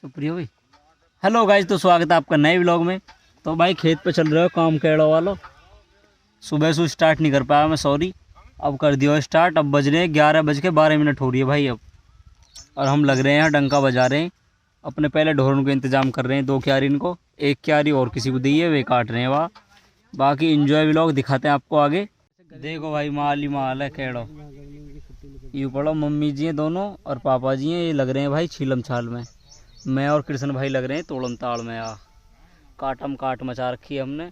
तो प्रियो भाई, हेलो गाइज, तो स्वागत है आपका नए व्लॉग में। तो भाई खेत पे चल रहा है काम केड़ा वाला। सुबह से स्टार्ट नहीं कर पाया मैं, सॉरी। अब कर दिया स्टार्ट। अब बज रहे हैं 11:12 हो रही है भाई अब। और हम लग रहे हैं यहाँ डंका बजा रहे हैं। अपने पहले ढोरन को इंतजाम कर रहे हैं। 2 क्यारी इनको, 1 क्यारी और किसी को दी है, वे काट रहे हैं वहाँ। बाकी इंजॉय व्लॉग दिखाते हैं आपको आगे। देखो भाई, माल ही माल है केड़ो। यूँ पढ़ो, मम्मी जी हैं दोनों और पापा जी हैं। ये लग रहे हैं भाई छीलम छाल में। मैं और कृष्ण भाई लग रहे हैं तोड़म ताड़ में। काटम काट मचा रखी है हमने।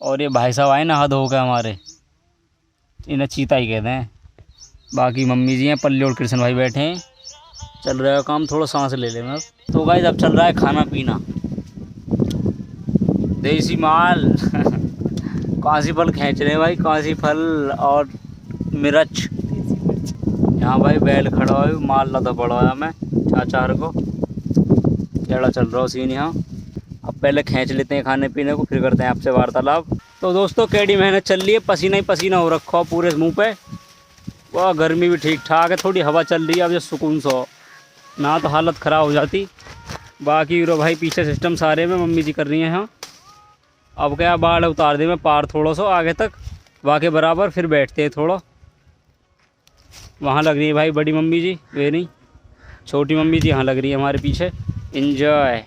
और ये भाई साहब आए नहा धो के हमारे, इन्हें चीता ही कहते हैं। बाकी मम्मी जी हैं, पल्ली और कृष्ण भाई बैठे हैं। चल रहा है काम, थोड़ा सांस ले ले मैं। तो गाइस अब चल रहा है खाना पीना, देसी माल। कांसी फल खींच रहे हैं भाई, कांसी फल और मिर्च। यहाँ भाई बैल खड़ा है, माल लदा पड़ा है। मैं चाचार को जड़ा चल रहा हो सीन यहाँ। अब पहले खींच लेते हैं खाने पीने को, फिर करते हैं आपसे वार्तालाप। तो दोस्तों केड़ी मेहनत चल रही है, पसीना ही पसीना हो रखा हो पूरे मुंह पे। वह गर्मी भी ठीक ठाक है, थोड़ी हवा चल रही है अब, जो सुकून सो ना तो हालत ख़राब हो जाती। बाकी रो भाई पीछे सिस्टम सारे में मम्मी जी कर रही हैं यहाँ। अब क्या बाढ़ उतार दे मैं पार थोड़ा सा आगे तक वाके बराबर, फिर बैठते हैं थोड़ा। वहाँ लग रही है भाई बड़ी मम्मी जी, वे नहीं छोटी मम्मी जी यहाँ लग रही है हमारे पीछे। इंजॉय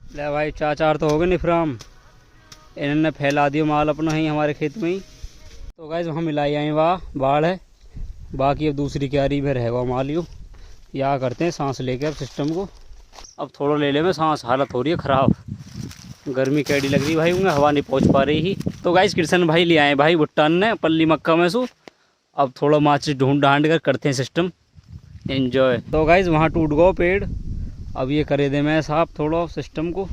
ले भाई, चाचार तो हो गए निफराम। इन्होंने फैला दिया माल अपना ही हमारे खेत में ही। तो गाइस वहाँ मिलाई आए, वहाँ बाढ़ है। बाकी अब दूसरी क्यारी में रहेगा माल। यूँ या करते हैं सांस लेके अब सिस्टम को। अब थोड़ा ले ले में सांस, हालत हो रही है ख़राब। गर्मी कैडी लग रही भाई, उन्हें हवा नहीं पहुँच पा रही ही। तो गाइस कृष्ण भाई ले आए भाई भुट्टान ने पल्ली मक्का में सू। अब थोड़ा माचिस ढूंढ ढांड कर करते हैं सिस्टम एंजॉय। तो गाइस वहाँ टूट गया पेड़, अब ये करे दे मैं साहब थोड़ा सिस्टम को।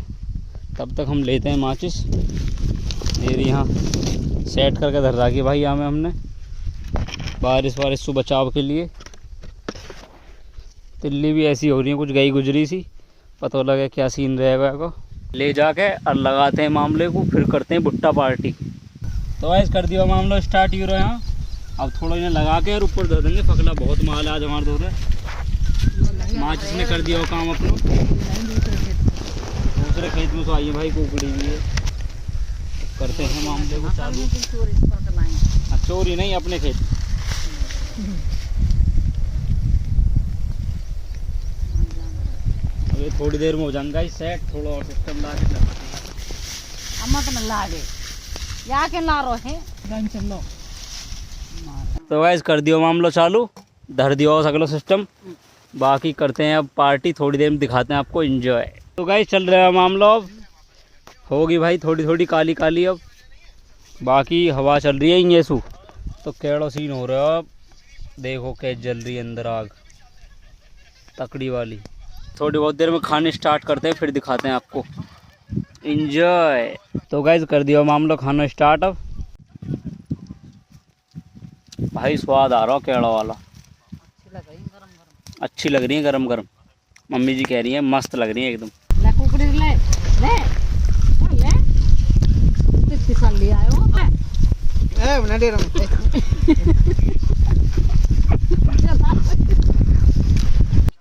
तब तक हम लेते हैं माचिस। मेरी यहाँ सेट करके धर रखी भाई यहाँ में हमने, बारिश वारिश से बचाव के लिए। तिल्ली भी ऐसी हो रही है कुछ गई गुजरी सी, पता लगे क्या सीन रहेगा को। ले जाके और लगाते हैं मामले को, फिर करते हैं भुट्टा पार्टी। तो ऐसे कर दिया मामला स्टार्ट यूरो यहाँ। अब थोड़ा इन्हें लगा के और ऊपर दे देंगे। फकला बहुत माल है आज हमारे दौर में। माचिस ने कर दिया वो काम अपना। दूसरे खेत में तो आइए भाई, कुकड़ी भी है। करते हैं मामले को चालू। चोरी नहीं, अपने खेत। अभी थोड़ी देर में हो जाएगा इस सेट, थोड़ा और सिस्टम ला के तो गाइस कर दियो मामलो चालू, धर दियो सकलो सिस्टम। बाकी करते हैं अब पार्टी, थोड़ी देर में दिखाते हैं आपको एंजॉय। तो गाइस चल रहा है मामला, अब होगी भाई थोड़ी थोड़ी काली काली अब। बाकी हवा चल रही है ये सू, तो केड़ो सीन हो रहा है अब। देखो कैसे जल रही है अंदर आग तकड़ी वाली। थोड़ी बहुत देर में खाने स्टार्ट करते हैं, फिर दिखाते हैं आपको एंजॉय। तो गाइस कर दिया मामला, खाना स्टार्ट अब। भाई स्वाद आ रहा केड़ा वाला, अच्छी लग रही है गरम गरम। मम्मी जी कह रही है मस्त लग रही है एकदम।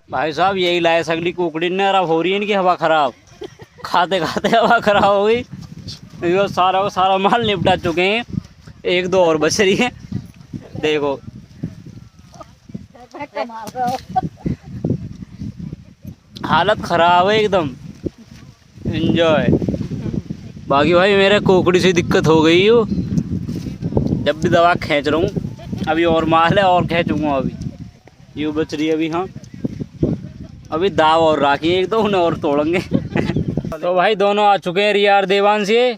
भाई साहब यही लाए सगली कुकड़ी ने, अब हो रही है इनकी हवा खराब। खाते खाते हवा खराब हो गई। ये सारा का सारा माल निपटा चुके हैं, 1-2 और बच रही है। देखो हालत खराब है एकदम। एंजॉय। बाकी भाई मेरे कोकड़ी से दिक्कत हो गई हो, जब भी दवा खींच रहा हूँ। अभी और माल है और खींचूंगा अभी। यूँ बच रही है अभी। हाँ अभी दाव और राखी है, एक तो उन्हें और तोड़ेंगे। तो भाई दोनों आ चुके हैं रिया और देवांश, ये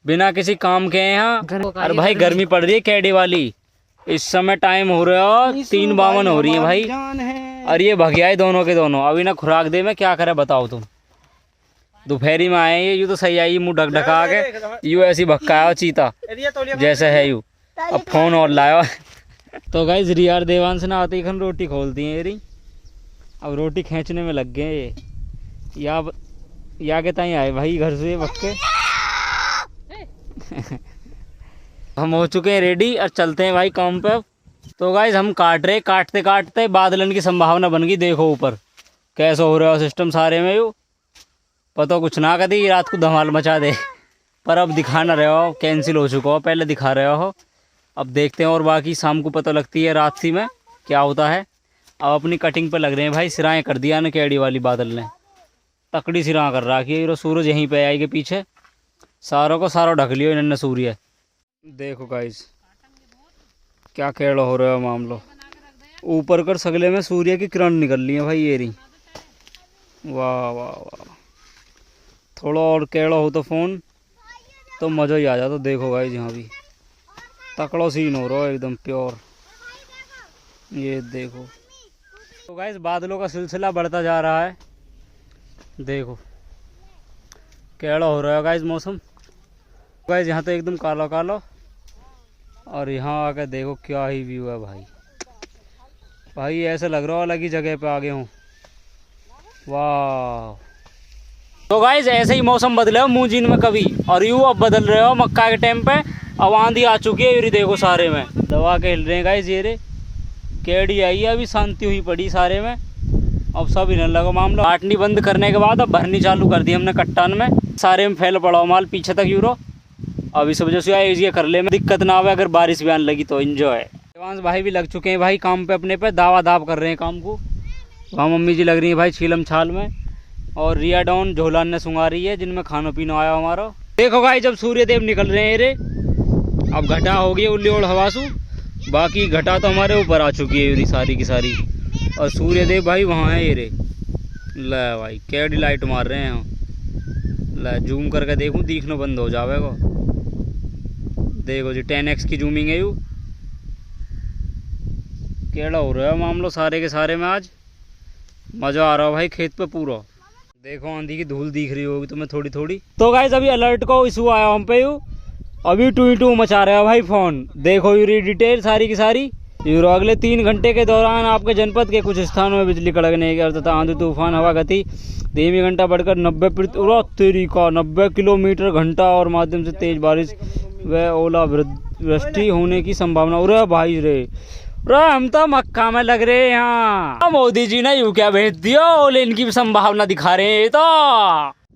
बिना किसी काम के यहाँ। अरे भाई गर्मी पड़ रही है कैडी वाली। इस समय टाइम हो रहा है 3:52 हो रही है भाई। और ये भगिया है दोनों के दोनों। अभी ना खुराक दे में क्या करे बताओ तुम। दोपहरी में आए ये, यूँ तो सही आई मुँह ढक ढका के, यूँ ऐसी भक्का चीता जैसे है यूँ। अब फोन और लाया। तो गाइस रिया और देवांश ना आते ही रोटी खोलती हैं ये। अब रोटी खींचने में लग गए ये। या के ताई आए भाई घर से बक्के। हम हो चुके हैं रेडी और चलते हैं भाई काम पे। तो गाइस हम काट रहे, काटते काटते बादलन की संभावना बन गई। देखो ऊपर कैसा हो रहा हो सिस्टम सारे में यू पता कुछ ना कदी रात को धमाल मचा दे। पर अब दिखा ना रहे हो, कैंसिल हो चुका हो, पहले दिखा रहे हो। अब देखते हैं और बाकी शाम को पता लगती है रात सी में क्या होता है। अब अपनी कटिंग पे लग रहे हैं भाई, सिराएँ कर दिया ना केड़ी वाली बादल ने, तकड़ी सिरा कर रखी है। सूरज यहीं पे आएगी पीछे, सारों को सारों ढक लियो इन्होंने सूर्य। देखो गाइस क्या केड़ा हो रहा है मामलो, ऊपर कर सगले में सूर्य की किरण निकल रही है भाई ये रही। वाह वाह वाह, थोड़ा और केड़ा हो तो फ़ोन तो मज़ा ही आ जाता। देखो गाइस यहाँ भी तकड़ो सीन हो रहा है एकदम प्योर, ये देखो। तो गाइस बादलों का सिलसिला बढ़ता जा रहा है, देखो केड़ा हो रहा है गाइस मौसम। गाइस यहाँ तो एकदम काला काला, और यहाँ आकर देखो क्या ही व्यू है भाई। भाई ऐसा लग रहा है अलग ही जगह पे आ गए हूँ। वाह। तो गाइस ऐसे ही मौसम बदले हो मूंजीन में कभी, और यूँ अब बदल रहे हो मक्का के टाइम पे। अब आंधी आ चुकी है, ये देखो सारे में दबा के हिल रहे हैं गाइस। ये रे केड़ी आई है, अभी शांति हुई पड़ी सारे में। अब सब हिलने लगा मामला। काटनी बंद करने के बाद अब भरनी चालू कर दी हमने कट्टान में, सारे में फैल पड़ा माल पीछे तक यूरो। अब इस वजह से ये कर ले में दिक्कत ना आवे, अगर बारिश भी आने लगी तो एंजॉय। देवांश भाई भी लग चुके हैं भाई काम पे अपने पे, दावा दाव कर रहे हैं काम को। वहाँ मम्मी जी लग रही है भाई छीलम छाल में, और रिया डाउन झोलान ने सुंगा रही है, जिनमें खाना पीना आया हमारा। देखो भाई जब सूर्य देव निकल रहे हैं रे, अब घटा हो गई उल्ली और हवासू, बाकी घटा तो हमारे ऊपर आ चुकी है सारी की सारी, और सूर्य देव भाई वहाँ है ये रे। ले भाई कैडी लाइट मार रहे हैं, ले जूम करके देखूँ दिखना बंद हो जाएगा। देखो जी 10x की जूमिंग है यू। केड़ा हो रहा है मामलो सारे के सारे में, आज मज़ा आ रहा है भाई खेत पे पूरा। देखो आंधी की धूल दिख रही होगी तुम्हें थोड़ी थोड़ी। तो गाइस अभी अलर्ट को इशू आया हम पे यू, अभी टू मचा रहा है भाई फ़ोन। देखो यूरी डिटेल सारी की सारी यूरो। अगले 3 घंटे के दौरान आपके जनपद के कुछ स्थानों में बिजली कड़कने के तथा आंधी तूफान हवा गति धीमी घंटा बढ़कर 90 किलोमीटर घंटा और माध्यम से तेज बारिश व ओलावृष्टि होने की संभावना। अरे भाई रे हम तो मक्का में लग रहे हैं यहाँ। मोदी जी ने यूं क्या भेज दिया, ओले इनकी भी संभावना दिखा रहे हैं। तो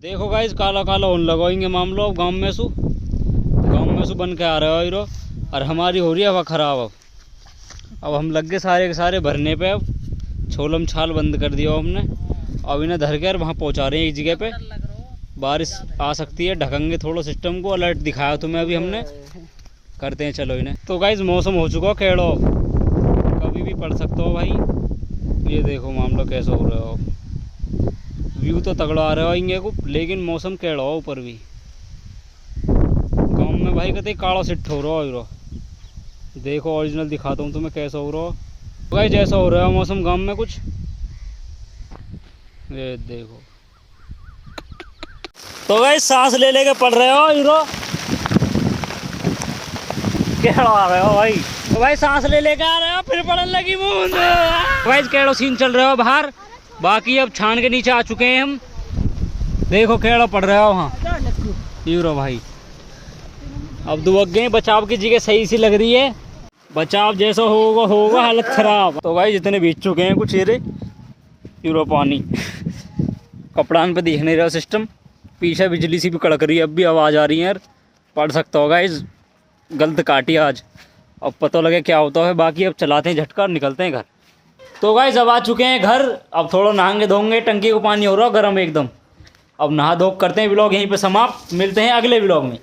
देखो गाइस काला काला होने लगाएंगे मामलो। अब गाँव में सु बन के आ रहे हो, और हमारी हो रही है हवा खराब। अब हम लग गए सारे के सारे भरने पे। अब छोलम छाल बंद कर दिया हमने, अब इन्हें धर कर वहाँ पहुँचा रहे हैं एक जगह पे। बारिश आ सकती है, ढकेंगे थोड़ा सिस्टम को, अलर्ट दिखाया तुम्हें अभी हमने, करते हैं चलो इन्हें। तो गाइस मौसम हो चुका केड़ो, कभी भी पड़ सकता हो भाई। ये देखो मामला कैसा हो रहा हो, व्यू तो तगड़ा आ रहा है इंगे को, लेकिन मौसम केड़ा हो ऊपर भी। गाँव में भाई कहते काला सिट हो रहा है। देखो ओरिजिनल दिखाता हूँ तुम्हें कैसा हो रहा हो भाई, जैसा हो रहा है मौसम गाँव में कुछ। ये देखो तो भाई सांस ले लेके पढ़ रहे हो हीरो, केड़ो आ रहे हो भाई। तो भाई सांस ले लेके आ रहे हो, फिर पढ़ने लगी बूंद। भाई केड़ो सीन चल रहे हो बाहर, बाकी अब छान के नीचे आ चुके हैं हम। देखो केड़ो पढ़ रहे हो वहाँ हीरो भाई। अब दुबक गए, बचाव की जगह सही सी लग रही है, बचाव जैसा होगा हालत खराब। तो भाई जितने बीत चुके हैं कुछ हीरे हीरो पानी कपड़ान पे दिख नहीं रहा सिस्टम, पीछे बिजली सी भी कड़क रही है, अब भी आवाज़ आ रही है यार। पढ़ सकता होगा इस गलत काटी आज, अब पता लगे क्या होता है। बाकी अब चलाते हैं झटका और निकलते हैं घर। तो गाइस अब आ चुके हैं घर, अब थोड़ा नहाएंगे धोएंगे, टंकी को पानी हो रहा गर्म एकदम। अब नहा धो करते हैं व्लॉग यहीं पे समाप्त, मिलते हैं अगले व्लॉग में।